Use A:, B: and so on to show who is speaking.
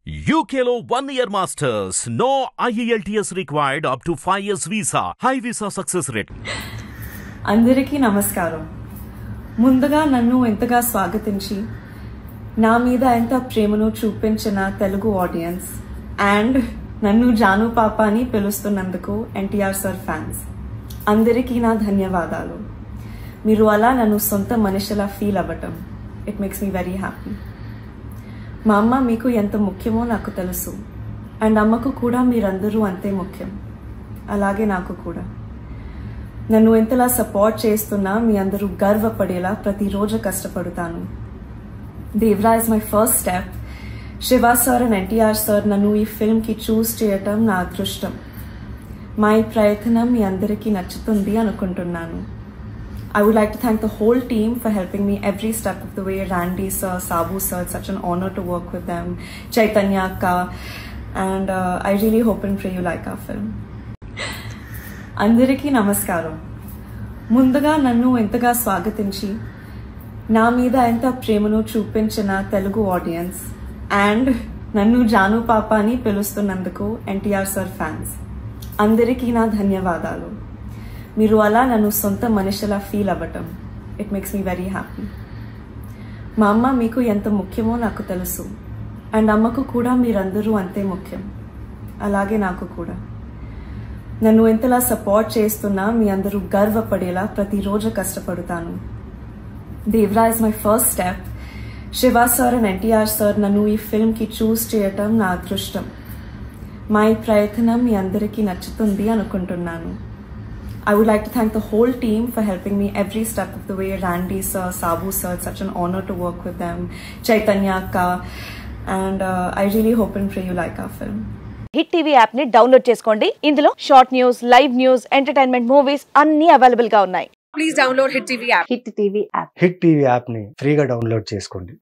A: UKలో 1 year masters. No IELTS required up to 5 years visa. High visa success rate.
B: అందరికీ నమస్కారం. ముందుగా నన్ను ఎంతగా స్వాగతించి నా మీద ఎంత ప్రేమను చూపించిన తెలుగు ఆడియన్స్ అండ్ నన్ను జాను పాప అని పిలుస్తున్నందుకు ఎన్టీఆర్ సర్ ఫ్యాన్స్ అందరికీ నా ధన్యవాదాలు. మీరు అలా నన్ను సొంత మనిషిలా ఫీల్ అవ్వటం it makes me very happy. మా అమ్మ మీకు ఎంత ముఖ్యమో నాకు తెలుసు అండ్ అమ్మకు కూడా మీరందరూ అంతే ముఖ్యం, అలాగే నాకు కూడా. నన్ను ఎంతలా సపోర్ట్ చేస్తున్నా మీ అందరూ గర్వపడేలా ప్రతిరోజు కష్టపడతాను. Devara is my first step. Siva sir and NTR sir నన్ను ఈ ఫిల్మ్కి చూస్ చేయటం నా అదృష్టం. మా ఈ ప్రయత్నం మీ అందరికీ నచ్చుతుంది అనుకుంటున్నాను. I would like to thank the whole team for helping me every step of the way. Randy sir, Sabu sir, it's such an honor to work with them. Chaitanya Akka, and I really hope and pray you like our film. Andariki namaskaram. ముందుగా నన్ను ఎంతగా స్వాగతించి నా మీద ఎంత ప్రేమను చూపించిన Telugu audience and నన్ను జాను పాప అని పిలుస్తున్నందుకు ఎన్టీఆర్ సర్ ఫ్యాన్స్ అందరికీ నా ధన్యవాదాలు. మీరు అలా నన్ను సొంత మనిషిలా ఫీల్ అవ్వటం it makes me very happy. మా అమ్మ మీకు ఎంత ముఖ్యమో నాకు తెలుసు అండ్ అమ్మకు కూడా మీరందరూ అంతే ముఖ్యం, అలాగే నాకు కూడా. నన్ను ఎంతలా సపోర్ట్ చేస్తున్నా మీ అందరూ గర్వపడేలా ప్రతిరోజు కష్టపడతాను. Devara is my first step. Siva sir and NTR sir నన్ను ఈ ఫిల్మ్కి చూస్ చేయటం నా అదృష్టం. మా ఈ ప్రయత్నం మీ అందరికీ నచ్చుతుంది అనుకుంటున్నాను. I would like to thank the whole team for helping me every step of the way. Randy sir, Sabu sir, it's such an honor to work with them. Chaitanya Akka, and I really hope and pray you like our film.
C: Hit TV app ని download చేసుకోండి. ఇందులో short news, live news, entertainment movies అన్ని available గా ఉన్నాయి.
D: Please download hit TV app.
E: Hit TV app ని ఫ్రీగా download చేసుకోండి.